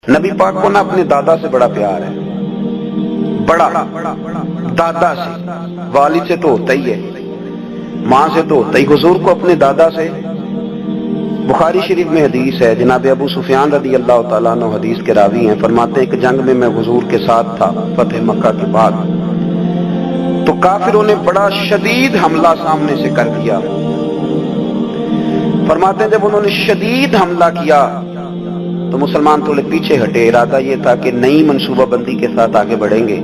نبی پاک کو نا اپنے دادا سے بڑا پیار ہے، بڑا دادا سے، والد سے تو ہوتا ہی ہے، ماں سے تو ہوتا ہی، حضور کو اپنے دادا سے۔ بخاری شریف میں حدیث ہے، جناب ابو سفیان رضی اللہ تعالیٰ عنہ حدیث کے راوی ہیں، فرماتے ہیں کہ جنگ میں حضور کے ساتھ تھا فتح مکہ کے بعد، تو کافروں نے بڑا شدید حملہ سامنے سے کر دیا۔ فرماتے ہیں جب انہوں نے شدید حملہ کیا تو مسلمان تھوڑے پیچھے ہٹے، ارادہ یہ تھا کہ نئی منصوبہ بندی کے ساتھ آگے بڑھیں گے۔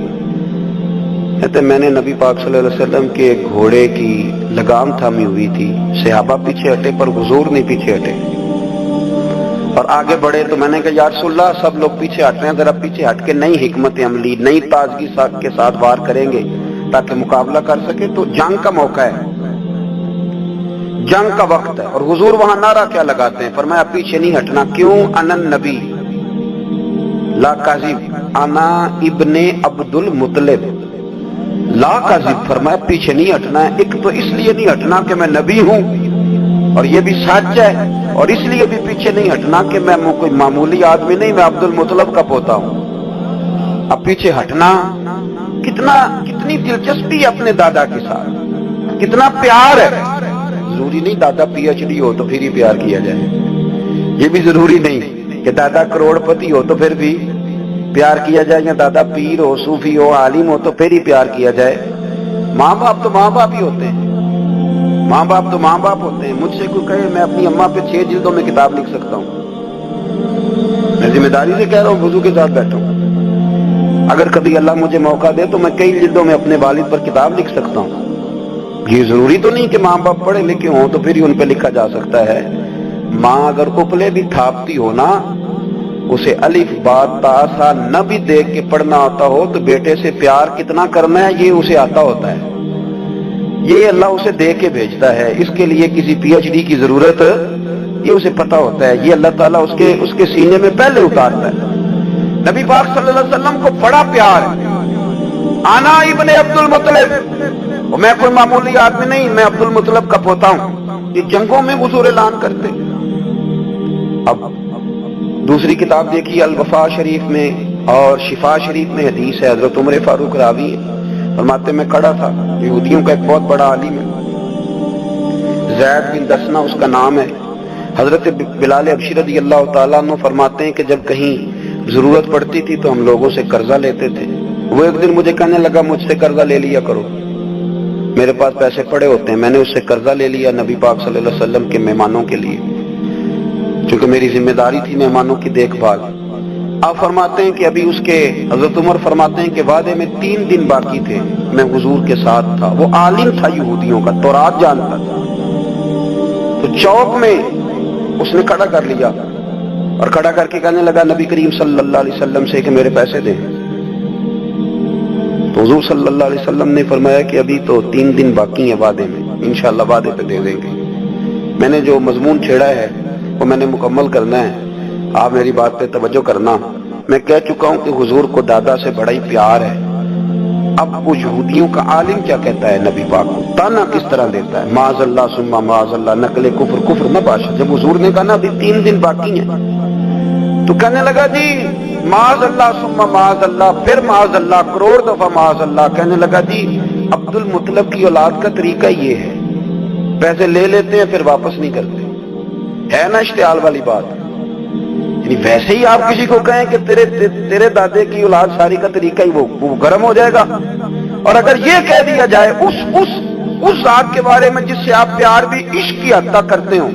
کہتے میں نے نبی پاک صلی اللہ علیہ وسلم کے گھوڑے کی لگام تھامی ہوئی تھی، صحابہ پیچھے ہٹے پر حضور نہیں پیچھے ہٹے اور آگے بڑھے، تو میں نے کہا یا رسول اللہ سب لوگ پیچھے ہٹ رہے ہیں، ذرا پیچھے ہٹ کے نئی حکمت عملی، نئی تازگی کے ساتھ وار کریں گے تاکہ مقابلہ کر سکے، تو جنگ کا موقع ہے، جنگ کا وقت ہے۔ اور حضور وہاں نعرہ کیا لگاتے ہیں؟ فرمایا پیچھے نہیں ہٹنا، کیوں؟ انا النبی لا کاذب، انا ابن عبد المطلب لا کاذب، فرمایا پیچھے نہیں ہٹنا ہے۔ ایک تو اس لیے نہیں ہٹنا کہ میں نبی ہوں اور یہ بھی سچ ہے، اور اس لیے بھی پیچھے نہیں ہٹنا کہ میں کوئی معمولی آدمی نہیں، میں عبد المطلب کا پوتا ہوں۔ اب پیچھے ہٹنا کتنی دلچسپی ہے اپنے دادا کے ساتھ، کتنا پیار ہے۔ ضروری نہیں دادا پی ایچ ڈی ہو تو پھر ہی پیار کیا جائے، یہ بھی ضروری نہیں کہ دادا کروڑ پتی ہو تو پھر بھی پیار کیا جائے، یا دادا پیر ہو، صوفی ہو، عالم ہو تو پھر ہی پیار کیا جائے۔ ماں باپ تو ماں باپ ہی ہوتے ہیں، ماں باپ تو ماں باپ ہوتے ہیں۔ مجھ سے کوئی کہے میں اپنی اماں پہ 6 جلدوں میں کتاب لکھ سکتا ہوں، میں ذمہ داری سے کہہ رہا ہوں، وضو کے ساتھ بیٹھا ہوں۔ اگر کبھی اللہ مجھے موقع دے تو میں کئی جلدوں میں اپنے والد پر کتاب لکھ سکتا ہوں۔ یہ ضروری تو نہیں کہ ماں باپ پڑھے لکھے ہوں تو پھر ہی ان پہ لکھا جا سکتا ہے۔ ماں اگر اپلے بھی تھاپتی ہو نا، اسے الف با تا سا نہ بھی دیکھ کے پڑھنا آتا ہو تو بیٹے سے پیار کتنا کرنا ہے یہ اسے آتا ہوتا ہے، یہ اللہ اسے دے کے بھیجتا ہے، اس کے لیے کسی پی ایچ ڈی کی ضرورت یہ اسے پتا ہوتا ہے، یہ اللہ تعالیٰ اس کے سینے میں پہلے اتارتا ہے۔ نبی پاک صلی اللہ علیہ وسلم کو بڑا پیار ہے۔ انا ابن عبد المطلب، میں کوئی معمولی آدمی نہیں، میں عبد المطلب کا پوتا ہوں۔ یہ جنگوں میں حضور اعلان کرتے۔ اب دوسری کتاب دیکھیے الوفا شریف میں اور شفا شریف میں حدیث ہے، حضرت عمر فاروق راوی ہے، فرماتے میں کھڑا تھا، یہودیوں کا ایک بہت بڑا عالم ہے، زید بن دسنا اس کا نام ہے، حضرت بلال حبشی رضی اللہ تعالیٰ عنہ فرماتے ہیں کہ جب کہیں ضرورت پڑتی تھی تو ہم لوگوں سے قرضہ لیتے تھے۔ وہ ایک دن مجھے کہنے لگا مجھ سے قرضہ لے لیا کرو، میرے پاس پیسے پڑے ہوتے ہیں۔ میں نے اس سے قرضہ لے لیا نبی پاک صلی اللہ علیہ وسلم کے مہمانوں کے لیے، چونکہ میری ذمہ داری تھی مہمانوں کی دیکھ بھال۔ آپ فرماتے ہیں کہ ابھی اس کے حضرت عمر فرماتے ہیں کہ وعدے میں 3 دن باقی تھے، میں حضور کے ساتھ تھا، وہ عالم تھا یہودیوں کا، تورات جانتا تھا، تو چوک میں اس نے کھڑا کر لیا اور کھڑا کر کے کہنے لگا نبی کریم صلی اللہ علیہ وسلم سے کہ میرے پیسے دیں۔ تو حضور صلی اللہ علیہ وسلم نے فرمایا کہ ابھی تو 3 دن باقی ہیں وعدے میں، انشاءاللہ وعدے پہ دے دیں گے، میں نے جو مضمون چھیڑا ہے وہ میں نے مکمل کرنا ہے، آپ میری بات پہ توجہ کرنا۔ میں کہہ چکا ہوں کہ حضور کو دادا سے بڑا ہی پیار ہے۔ اب وہ یہودیوں کا عالم کیا کہتا ہے نبی پاک کو، تانا کس طرح دیتا ہے، معاذ اللہ ثم معاذ اللہ، نقل کفر نہ باشا۔ جب حضور نے کہا نا ابھی 3 دن باقی ہیں تو کہنے لگا جی معاذ اللہ ثم معاذ اللہ، پھر معاذ اللہ، کروڑ دفعہ معاذ اللہ۔ کہنے لگا جی عبد المطلب کی اولاد کا طریقہ یہ ہے، پیسے لے لیتے ہیں پھر واپس نہیں کرتے، ہے نا اشتعال والی بات۔ یعنی ویسے ہی آپ کسی کو کہیں کہ تیرے دادے کی اولاد ساری کا طریقہ ہی وہ گرم ہو جائے گا، اور اگر یہ کہہ دیا جائے اس ذات کے بارے میں جس سے آپ پیار بھی عشق کی حد تک کرتے ہو،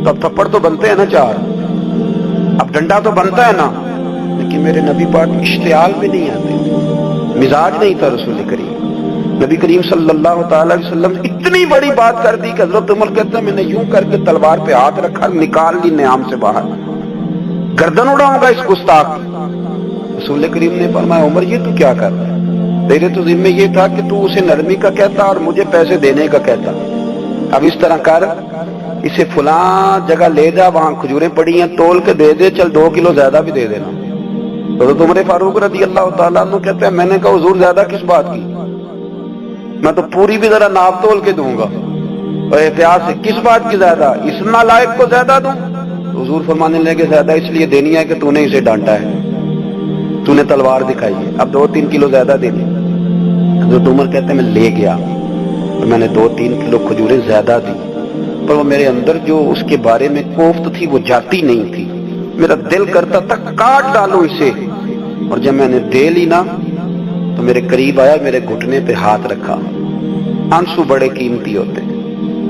تب تھپڑ تو بنتے ہیں نا 4، اب ڈنڈا تو بنتا ہے نا۔ لیکن میرے نبی پاک اشتعال میں نہیں آتے، مزاج نہیں تھا رسول کریم۔ نبی کریم صلی اللہ تعالی علیہ وسلم اتنی بڑی بات کر دی کہ حضرت عمر کہتا ہے میں نے یوں کر کے تلوار پہ ہاتھ رکھا، نکال لی نیام سے باہر، گردن اڑاؤں گا اس گستاخ۔ رسول کریم نے فرمایا عمر یہ تو کیا کر رہا ہے، تیرے تو ذمہ یہ تھا کہ تو اسے نرمی کا کہتا اور مجھے پیسے دینے کا کہتا، اب اس طرح کر، اسے فلاں جگہ لے جا، وہاں کھجوریں پڑی ہیں تول کے دے دے، چل 2 کلو زیادہ بھی دے دینا۔ حضرت عمر فاروق رضی اللہ تعالیٰ عنہ کہتے ہیں میں نے کہا حضور زیادہ کس بات کی، میں تو پوری بھی ذرا ناپ تول کے دوں گا، اور احتیاط سے، کس بات کی زیادہ، اس نالائق کو زیادہ دوں؟ حضور فرمانے لگے زیادہ اس لیے دینی ہے کہ تو نے اسے ڈانٹا ہے، تو نے تلوار دکھائی ہے، اب 2-3 کلو زیادہ دینی۔ حضرت عمر کہتے ہیں میں لے گیا اور میں نے 2-3 کلو کھجوریں زیادہ دی، پر وہ میرے اندر جو اس کے بارے میں کوفت تھی وہ جاتی نہیں تھی، میرا دل کرتا تھا کاٹ ڈالو اسے، اور جب میں نے دے لی نا تو میرے قریب آیا، میرے گھٹنے پہ ہاتھ رکھا۔ آنسو بڑے قیمتی ہوتے ہیں،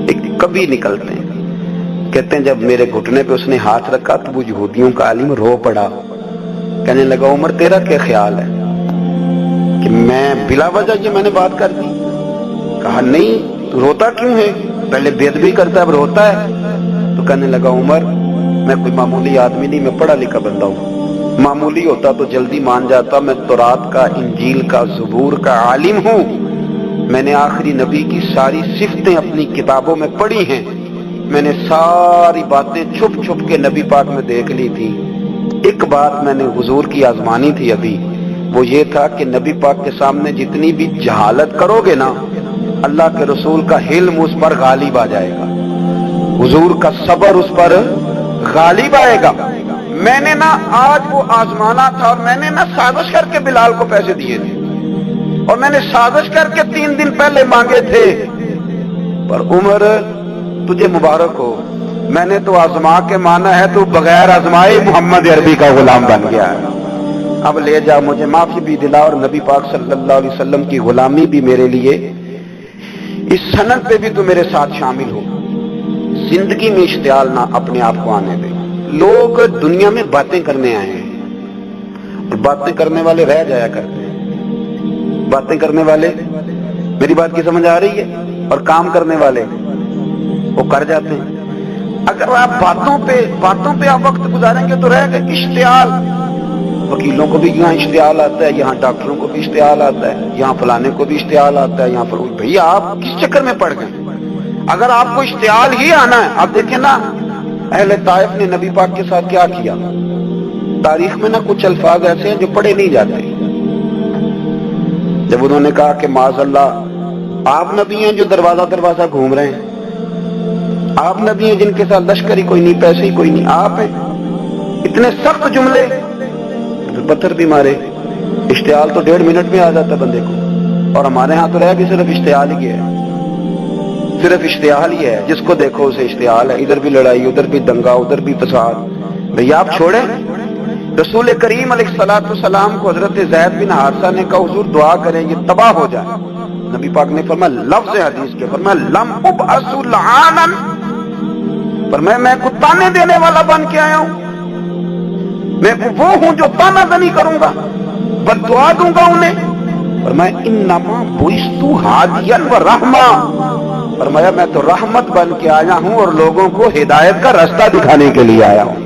ایک کبھی نکلتے ہیں۔ کہتے ہیں جب میرے گھٹنے پہ اس نے ہاتھ رکھا تو وہ یہودیوں کا عالم رو پڑا، کہنے لگا عمر تیرا کیا خیال ہے کہ میں بلا وجہ یہ میں نے بات کر دی؟ کہا نہیں، تو روتا کیوں ہے؟ پہلے بے ادبی کرتا ہے اب روتا ہے۔ تو کہنے لگا عمر میں کوئی معمولی آدمی نہیں، میں پڑھا لکھا بندہ ہوں، معمولی ہوتا تو جلدی مان جاتا، میں تورات کا، انجیل کا، زبور کا عالم ہوں، میں نے آخری نبی کی ساری صفتیں اپنی کتابوں میں پڑھی ہیں، میں نے ساری باتیں چھپ چھپ کے نبی پاک میں دیکھ لی تھی۔ ایک بات میں نے حضور کی آزمانی تھی ابھی، وہ یہ تھا کہ نبی پاک کے سامنے جتنی بھی جہالت کرو گے نا، اللہ کے رسول کا حلم اس پر غالب آ جائے گا، حضور کا صبر اس پر غالب آئے گا۔ میں نے نا آج وہ آزمانا تھا، اور میں نے نا سازش کر کے بلال کو پیسے دیے تھے، اور میں نے سازش کر کے 3 دن پہلے مانگے تھے، پر عمر تجھے مبارک ہو، میں نے تو آزما کے مانا ہے، تو بغیر آزمائے محمد عربی کا غلام بن گیا ہے، اب لے جا، مجھے معافی بھی دلا، اور نبی پاک صلی اللہ علیہ وسلم کی غلامی بھی میرے لیے، اس سند پہ بھی تو میرے ساتھ شامل ہو۔ زندگی میں اشتعال نہ اپنے آپ کو آنے دے۔ لوگ دنیا میں باتیں کرنے آئے ہیں، اور باتیں کرنے والے رہ جایا کرتے ہیں، باتیں کرنے والے، میری بات کی سمجھ آ رہی ہے، اور کام کرنے والے وہ کر جاتے ہیں۔ اگر آپ باتوں پہ آپ وقت گزاریں گے تو رہ گئے اشتعال۔ وکیلوں کو بھی یہاں اشتعال آتا ہے، یہاں ڈاکٹروں کو بھی اشتعال آتا ہے، یہاں فلانے کو بھی اشتعال آتا ہے، یہاں بھئی آپ کس چکر میں پڑ گئے؟ اگر آپ کو اشتعال ہی آنا ہے، آپ دیکھیں نا اہل طائف نے نبی پاک کے ساتھ کیا کیا۔ تاریخ میں نا کچھ الفاظ ایسے ہیں جو پڑھے نہیں جاتے۔ جب انہوں نے کہا کہ معاذ اللہ آپ نبی ہیں جو دروازہ گھوم رہے ہیں، آپ نبی ہیں جن کے ساتھ لشکر ہی کوئی نہیں، پیسے ہی کوئی نہیں، آپ ہیں، اتنے سخت جملے، پتھر بھی مارے۔ اشتعال تو 1.5 منٹ میں آ جاتا ہے بندے کو، اور ہمارے ہاں تو رہ بھی صرف اشتعال ہی ہے، صرف اشتعال ہی ہے، جس کو دیکھو اسے اشتعال ہے، ادھر بھی لڑائی، ادھر بھی دنگا، ادھر بھی فساد۔ بھیا آپ چھوڑیں۔ رسول کریم علیہ الصلوۃ والسلام کو حضرت زید بن حارثہ نے کہا حضور دعا کریں یہ تباہ ہو جائے، نبی پاک نے فرمایا لفظ حدیث کے، فرمایا لم ابعث لعانا، فرمایا میں کو تانے دینے والا بن کے آیا ہوں، میں وہ ہوں جو تانا زنی کروں گا، بد دعا دوں گا انہیں۔ فرمایا انما بعثت ہادیا و رحمہ، فرمایا میں تو رحمت بن کے آیا ہوں اور لوگوں کو ہدایت کا راستہ دکھانے کے لیے آیا ہوں۔